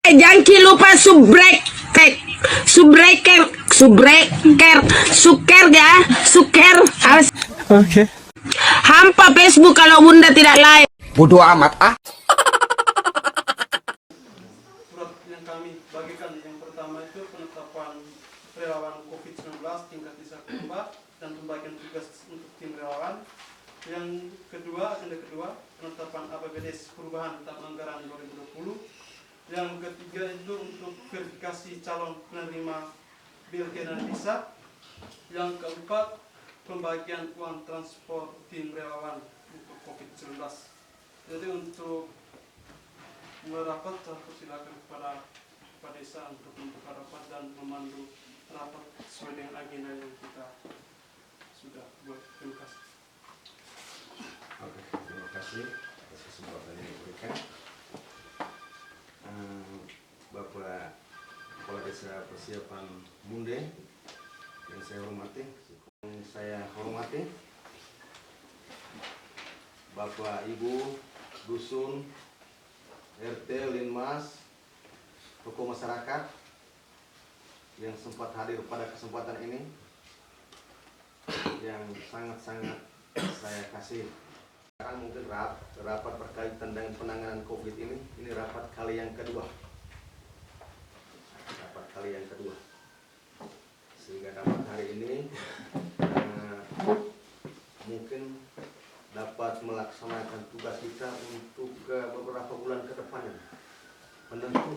Jangan lupa suker ya, suker harus. Oke. Hampa Facebook kalau bunda tidak live. Bodoh amat ah. Surat yang kami bagikan yang pertama itu penetapan relawan COVID-19 tingkat desa Kumba dan pembagian tugas untuk tim relawan. Yang kedua, agenda kedua, penetapan APBDes perubahan tahun anggaran 2020. Yang ketiga itu untuk verifikasi calon penerima BLT dan visa. Yang keempat, pembagian uang transport tim relawan untuk COVID-19. Jadi untuk merapat, aku silakan kepada Pak Desa untuk membuka rapat dan memandu rapat sesuai dengan agenda yang kita sudah buat. Terima kasih. Oke, terima kasih atas kesempatan yang diberikan. Bapak Kepala Desa Persiapan Munde yang saya hormati, Bapak Ibu Dusun, RT, Linmas, tokoh masyarakat yang sempat hadir pada kesempatan ini, yang sangat-sangat saya kasih. Sekarang mungkin rapat berkaitan dengan penanganan COVID ini rapat kali yang kedua. Sehingga dapat hari ini mungkin dapat melaksanakan tugas kita untuk beberapa bulan ke depan. Penentuannya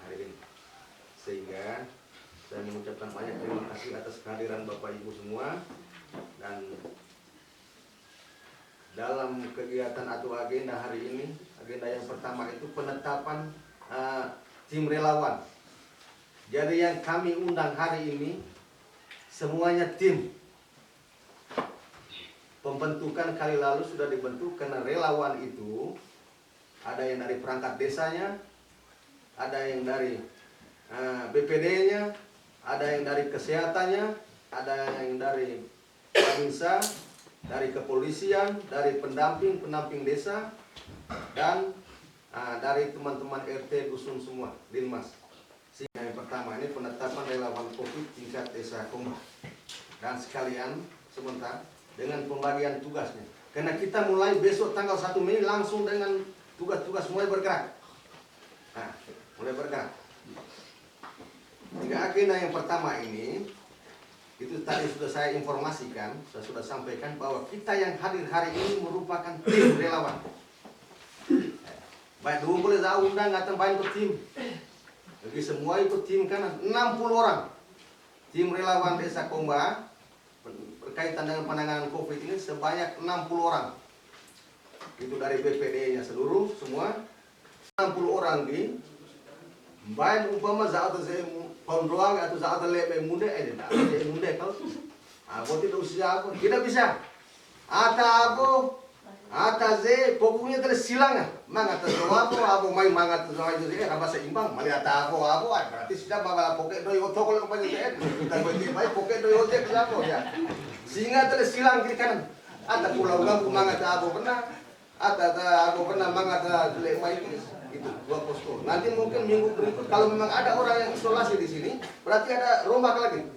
hari ini. Sehingga saya mengucapkan banyak terima kasih atas kehadiran Bapak Ibu semua. Dan dalam kegiatan atau agenda hari ini, agenda yang pertama itu penetapan tim relawan. Jadi yang kami undang hari ini semuanya tim. Pembentukan kali lalu sudah dibentuk karena relawan itu ada yang dari perangkat desanya, ada yang dari BPD-nya, ada yang dari kesehatannya, ada yang dari Babinsa, dari kepolisian, dari pendamping desa, dan dari teman-teman RT dusun semua, Linmas. Yang pertama ini penetapan relawan COVID tingkat desa Kumba. Dan sekalian sebentar dengan pembagian tugasnya. Karena kita mulai besok tanggal 1 Mei langsung dengan tugas-tugas mulai bergerak. Mulai bergerak. Tiga agenda yang pertama ini, itu tadi sudah saya informasikan, saya sudah sampaikan bahwa kita yang hadir hari ini merupakan tim relawan. Baik dulu boleh saya undang nggak tambahin ke tim. Jadi semua ikut tim kan 60 orang. Tim relawan Desa Kumba berkaitan dengan penanganan COVID ini sebanyak 60 orang. Itu dari BPD-nya seluruh semua 60 orang di baik umpama saat saya kontrol atau saat lebih muda tidak kalau aku tidak usia aku tidak bisa pokoknya terus silang mangat aku main mangat itu apa seimbang melihat aku berarti sudah bakal poket doi otot kalau kepada saya kita baik poket doi otot aku ya sehingga terus silang kiri kanan ada pulau aku mangat aku pernah aku pernah mangat lemai itu dua posko. Nanti mungkin minggu berikut kalau memang ada orang yang isolasi di sini, berarti ada rombak lagi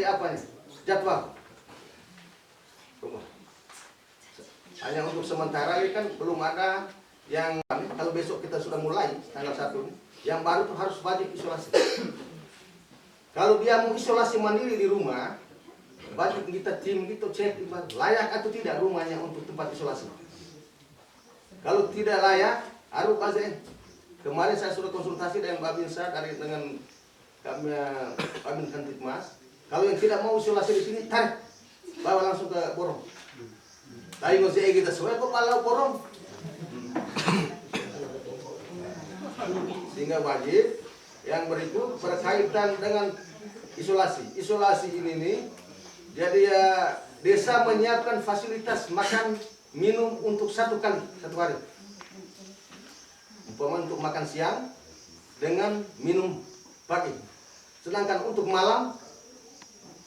apa nih? Jadwal. Rombak. Hanya untuk sementara ini kan belum ada yang kalau besok kita sudah mulai tanggal 1 yang baru tuh harus wajib isolasi. Kalau dia mau isolasi mandiri di rumah, wajib kita tim gitu cek layak atau tidak rumahnya untuk tempat isolasi. Kalau tidak layak, harus pasien. Kemarin saya sudah konsultasi dengan Babinsa dengan kami Babin Kantipmas. Kalau yang tidak mau isolasi di sini, tarik, bawa langsung ke Borong. Tapi nggak usah kita sesuai kok kalau Borong. Sehingga wajib. Yang berikut berkaitan dengan isolasi. Isolasi ini nih, jadi ya desa menyiapkan fasilitas makan minum untuk satu hari. Umpama untuk makan siang dengan minum pagi. Sedangkan untuk malam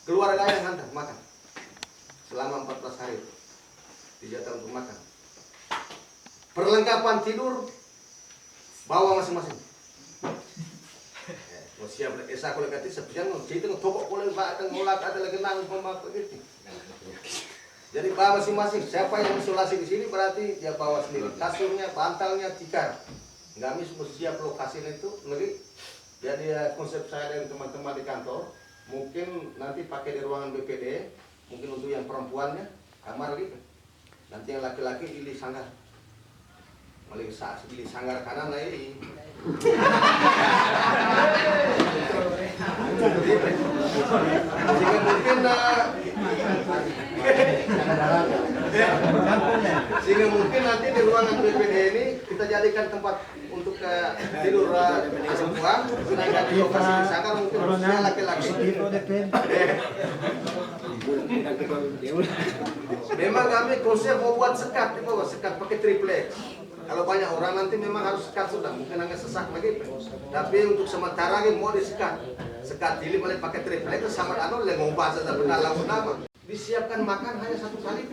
keluarga yang hantar makan selama 14 hari dijatah untuk makan. Perlengkapan tidur bawa masing-masing. Mau siap esa ko lagi sepian no cerita no tokok ko lagi ba ngolat ada lagi nang pemakai gitu. Jadi bawa masing-masing. Siapa yang isolasi di sini berarti dia bawa sendiri. Kasurnya, bantalnya, tikar. Kami semua siap lokasinya itu negeri. Jadi konsep saya dan teman-teman di kantor mungkin nanti pakai di ruangan BPD. Mungkin untuk yang perempuannya kamar gitu. Nanti yang laki-laki pilih sanggar. Maling saat pilih sanggar kanan lah ini. Sehingga mungkin nanti di ruangan BPD ini kita jadikan tempat untuk tidur perempuan, sedangkan di lokasi di sanggar mungkin khususnya laki-laki. Memang kami konsep mau buat sekat di bawah, sekat pakai triplex. Kalau banyak orang nanti memang harus sekat sudah, mungkin hanya sesak lagi. Tapi untuk sementara lagi mau disekat. Sekat ini boleh pakai triplex sama anu le mau bahasa benar langsung nama. Disiapkan makan hanya satu kali.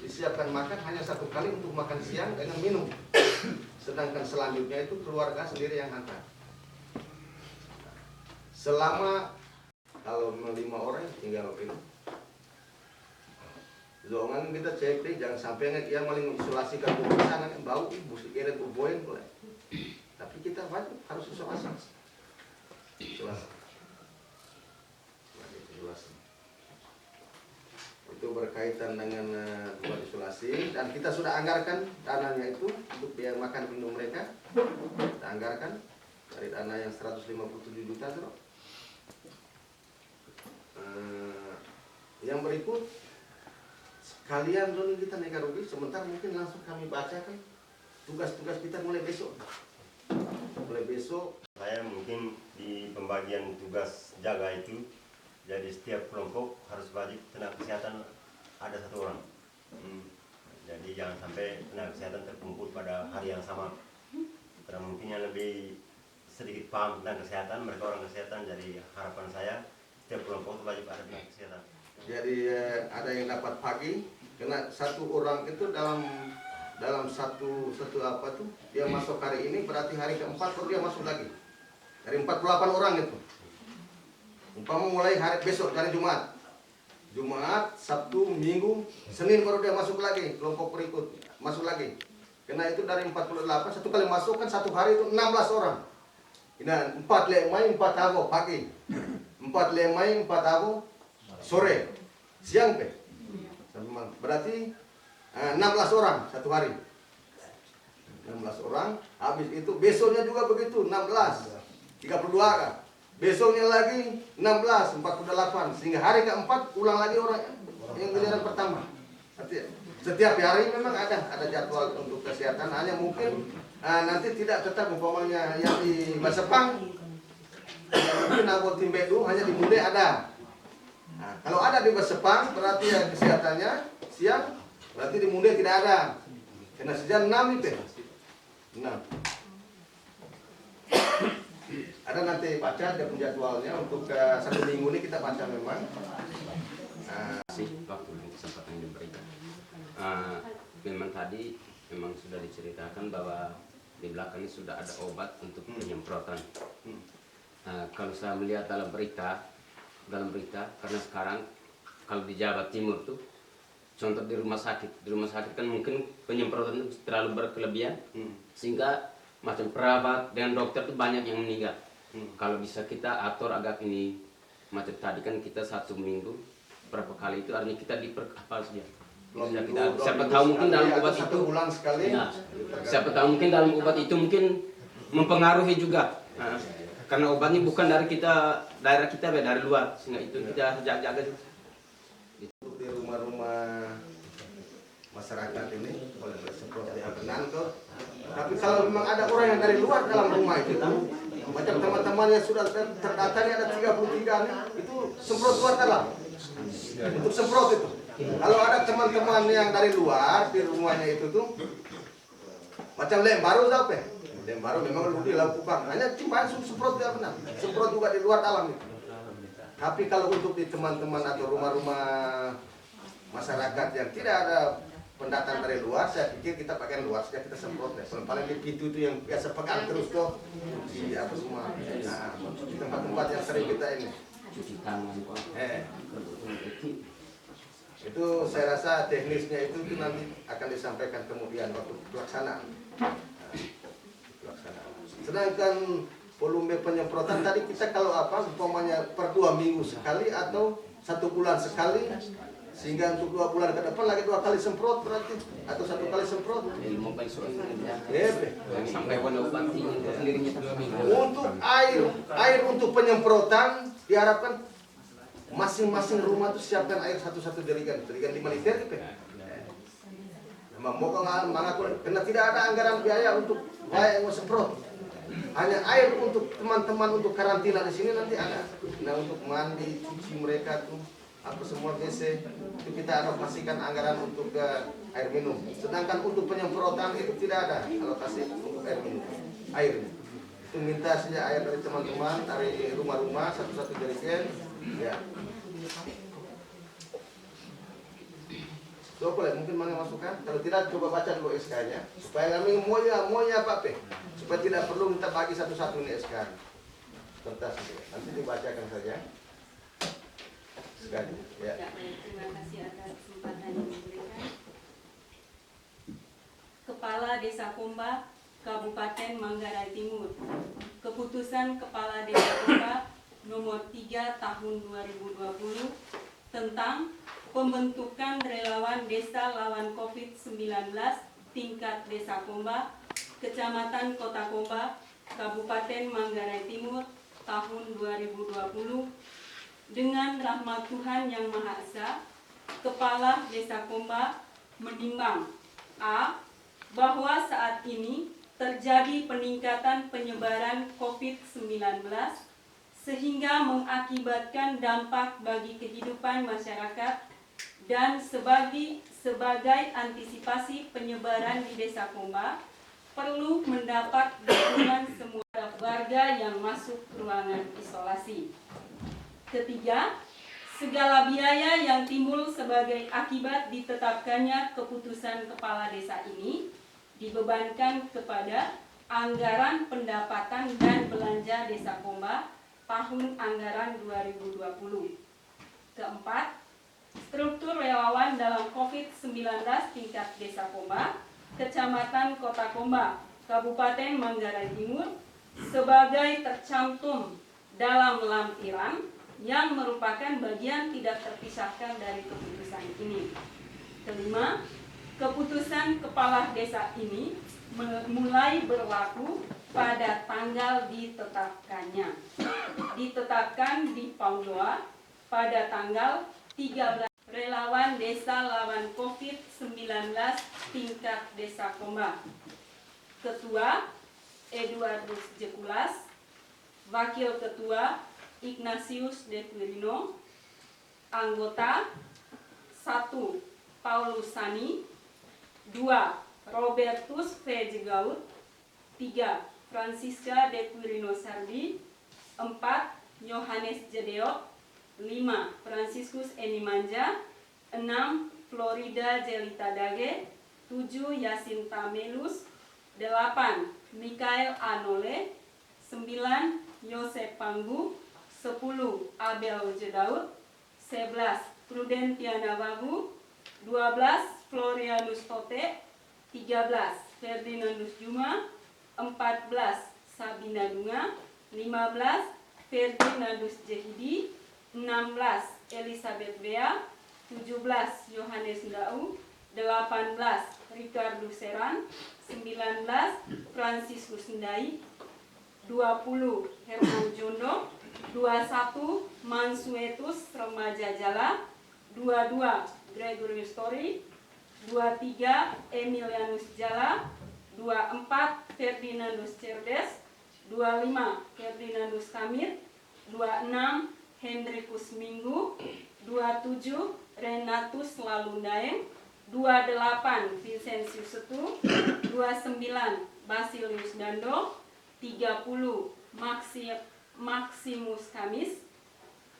Disiapkan makan hanya satu kali untuk makan siang dengan minum. Sedangkan selanjutnya itu keluarga sendiri yang hantar. Selama kalau 5 orang tinggal ini. Zongan kita cek deh, jangan sampai yang maling isolasi ke sana bau busuk kira berboyang boleh. Tapi kita wajib harus isolasi. Isolasi. Itu berkaitan dengan tempat isolasi dan kita sudah anggarkan dananya itu untuk biaya makan minum mereka. Kita anggarkan dari dana yang 157 juta itu. Yang berikut kalian dulu kita neka rugi sebentar mungkin langsung kami bacakan tugas-tugas kita mulai besok. Mulai besok Saya mungkin di pembagian tugas jaga itu, jadi setiap kelompok harus wajib tenaga kesehatan ada 1 orang. Jadi jangan sampai tenaga kesehatan terkumpul pada hari yang sama. Karena mungkin yang lebih sedikit paham tentang kesehatan, mereka orang kesehatan, jadi harapan saya setiap kelompok wajib ada tenaga kesehatan. jadi ada yang dapat pagi karena 1 orang itu dalam satu apa tuh dia masuk hari ini berarti hari keempat baru dia masuk lagi dari 48 orang itu umpama mulai hari besok dari Jumat Sabtu Minggu Senin baru dia masuk lagi kelompok berikut masuk lagi karena itu dari 48 satu kali masuk kan 1 hari itu 16 orang nah 4 lemai 4 abo pagi 4 lemai 4 abo sore siang berarti 16 orang 1 hari 16 orang habis itu besoknya juga begitu 16 32 kan besoknya lagi 16 48 sehingga hari keempat ulang lagi orang yang giliran pertama artinya setiap hari memang ada jadwal untuk kesehatan hanya mungkin nanti tidak tetap umpamanya yang di Basepang mungkin abot timbedu hanya di Munde ada. Nah, kalau ada di Basepang berarti yang kesehatannya siang berarti di Munde tidak ada. Karena sejak 6 itu. 6. Ada nanti baca ada penjadwalnya untuk 1 minggu ini kita baca memang. Waktu dan kesempatan yang diberikan. Memang tadi memang sudah diceritakan bahwa di belakang ini sudah ada obat untuk penyemprotan. Kalau saya melihat dalam berita karena sekarang kalau di Jawa Timur tuh contoh di rumah sakit kan mungkin penyemprotan itu terlalu berkelebihan sehingga macam perawat dan dokter tuh banyak yang meninggal. Kalau bisa kita atur agak ini macam tadi kan kita 1 minggu berapa kali itu artinya kita diperkapal saja. Siapa tahu mungkin dalam obat itu bulan sekali. Ya, siapa tahu mungkin dalam obat itu mungkin mempengaruhi juga. Karena obatnya bukan dari kita daerah kita, dari luar, sehingga itu kita jaga-jaga. Di rumah-rumah masyarakat ini boleh bersemprot di Abenan tuh. Tapi kalau memang ada orang yang dari luar dalam rumah itu, macam teman-teman yang sudah terdata ini ada 33 nih, itu semprot luar dalam. Untuk semprot itu. Kalau ada teman-teman yang dari luar di rumahnya itu tuh, macam lem baru sampai. Dan baru memang lu dilakukan hanya cuma semprot dia benar semprot juga di luar dalam itu. Tapi kalau untuk di teman-teman atau rumah-rumah masyarakat yang tidak ada pendatang dari luar, saya pikir kita pakai luar saja kita semprot. Paling di pintu itu yang biasa pegang terus tuh di apa semua. Nah, di tempat-tempat yang sering kita ini. Cuci tangan kok. Itu saya rasa teknisnya itu nanti akan disampaikan kemudian waktu pelaksanaan. Sedangkan volume penyemprotan tadi kita kalau apa umpamanya per 2 minggu sekali atau 1 bulan sekali, sehingga untuk 2 bulan ke depan lagi 2 kali semprot berarti atau 1 kali semprot. Ilmu pensiun Sampai obati sendirinya untuk air untuk penyemprotan diharapkan masing-masing rumah itu siapkan air satu-satu jerigen 5 liter gitu. Memang mau mengaku karena tidak ada anggaran biaya untuk baik yang semprot. Hanya air untuk teman-teman untuk karantina di sini nanti ada. Nah untuk mandi, cuci mereka tuh apa semua WC itu kita alokasikan anggaran untuk air minum. Sedangkan untuk penyemprotan itu tidak ada alokasi untuk air minum. Air itu minta saja air dari teman-teman dari rumah-rumah satu-satu jerigen. Ya. So, boleh mungkin mana masukkan? Kalau tidak coba baca dulu SK-nya supaya kami maunya apa pe? Supaya tidak perlu minta bagi satu-satu ini SK. Kertas nanti dibacakan saja. SK-nya. Ya. Terima kasih atas kesempatan yang diberikan. Kepala Desa Komba, Kabupaten Manggarai Timur. Keputusan Kepala Desa Komba nomor 3 tahun 2020 tentang pembentukan relawan desa lawan COVID-19 tingkat Desa Komba, Kecamatan Kota Komba, Kabupaten Manggarai Timur tahun 2020 dengan rahmat Tuhan Yang Maha Esa, Kepala Desa Komba menimbang A. Bahwa saat ini terjadi peningkatan penyebaran COVID-19 sehingga mengakibatkan dampak bagi kehidupan masyarakat dan sebagai antisipasi penyebaran di Desa Komba perlu mendapat dukungan semua warga yang masuk ruangan isolasi. Ketiga, segala biaya yang timbul sebagai akibat ditetapkannya keputusan kepala desa ini dibebankan kepada anggaran pendapatan dan belanja Desa Komba tahun anggaran 2020. Keempat, struktur relawan dalam COVID-19 tingkat Desa Komba, Kecamatan Kota Komba, Kabupaten Manggarai Timur sebagai tercantum dalam lampiran yang merupakan bagian tidak terpisahkan dari keputusan ini. Kelima, keputusan kepala desa ini mulai berlaku pada tanggal ditetapkannya. Ditetapkan di Paundoa pada tanggal 13. Relawan Desa Lawan COVID-19 tingkat Desa Komba. Ketua Eduardus Jekulas, Wakil Ketua Ignatius De Quirino, Anggota 1. Paulus Sani, 2. Robertus V. Jegaut, 3. Francisca De Quirino Sardi, 4. Yohanes Jedeok, 5. Franciscus Eni Manja, 6. Florida Jelita Dage, 7. Yasinta Melus, 8. Mikael Anole, 9. Yosep Panggu, 10. Abel Jedaud, 11. Prudentiana Babu, 12. Florianus Tote, 13. Ferdinandus Juma, 14. Sabina Dunga, 15. Ferdinandus Jehidi, 16. Elizabeth Bea, 17. Yohanes Ndau, 18. Ricardo Seran, 19. Franciscus Ndai, 20. Herman Jondo, 21. Mansuetus Remaja Jala, 22. Gregorius Story, 23. Emilianus Jala, 24. Ferdinandus Cerdes, 25. Ferdinandus Kamit, 26. Hendrikus Minggu, 27. Renatus Lalundaeng, 28. Vincensius Setu, 29. Basilius Dando, 30. Maximus Kamis,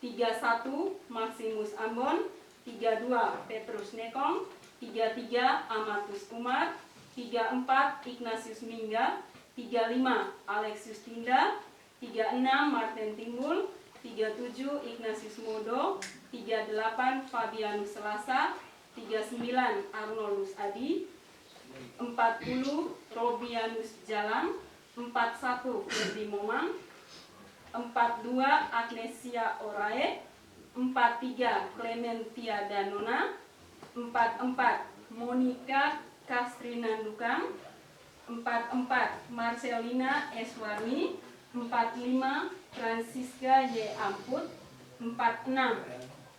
31. Maximus Ambon, 32. Petrus Nekong, 33 Amatus Umar, 34 Ignatius Mingga, 35 Alexius Tinda, 36 Martin Timbul, 37 Ignatius Modo, 38 Fabianus Selasa, 39 Arnoldus Adi, 40 Robianus Jalang, 41 Ferdi Momang, 42 Agnesia Orae, 43 Clementia Danona, 44 Monica Kastrina Dukang, 44 Marcelina Eswarni, 45 Francisca Y. Amput, 46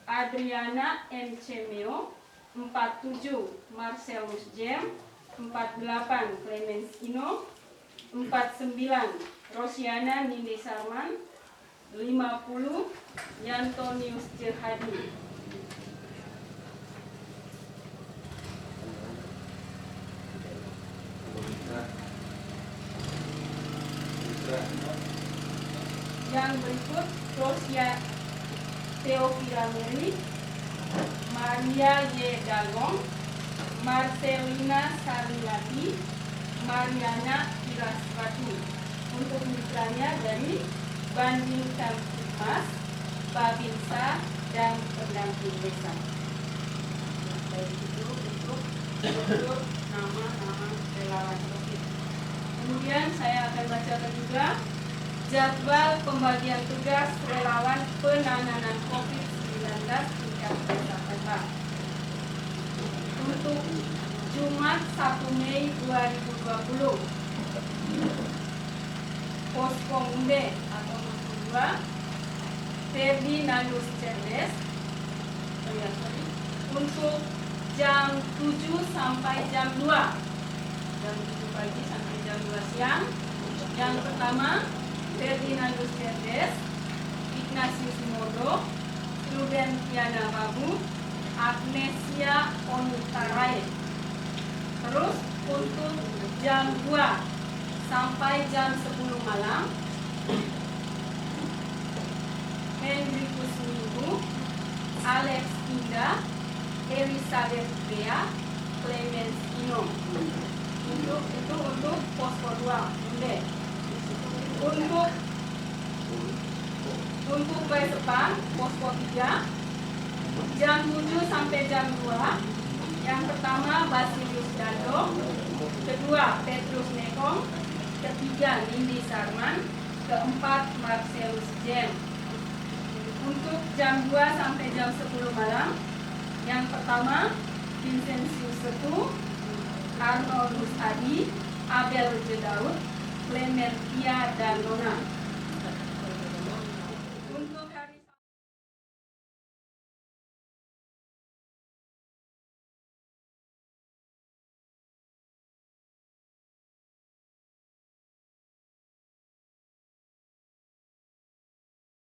Adriana M. Cemeo, 47 Marcelus Jem, 48 Clemens Ino, 49 Rosiana Nindi Sarman, 50 Yantonius Jerhadi. Yang berikut Rosia Theophila Mary, Maria Y. Dalong, Marcelina Sarilati, Mariana Iraswati. Untuk mitranya dari Banding Kamtipmas, Babinsa, dan pendamping desa. Baik itu untuk nama-nama relawan COVID. Kemudian saya akan bacakan juga jadwal pembagian tugas relawan penanganan COVID-19 tingkat desa Peta. Untuk Jumat 1 Mei 2020, Posko Munde atau Posko 2 Ferdinandus Cerdes untuk jam 7 sampai jam 2, jam 7 pagi sampai jam 2 siang. Yang pertama Ferdinandus Cerdes, Ignatius Modo, Prudentiana Babu, Agnesia Onutarai. Terus untuk jam 2 sampai jam 10 malam Hendrikus Minggu, Alex Indah, Elizabeth Bea, Clemens Ino. Untuk Posko 2 Munde. Untuk Baisepang Posko 3 jam 7 sampai jam 2. Yang pertama Basilius Dando, kedua Petrus Nekong, ketiga Nindi Sarman, keempat Marcelus Jem. Untuk jam 2 sampai jam 10 malam, yang pertama Vincentius Setu, Arnoldus Adi, Abel Jedaud, Clementia dan Nona.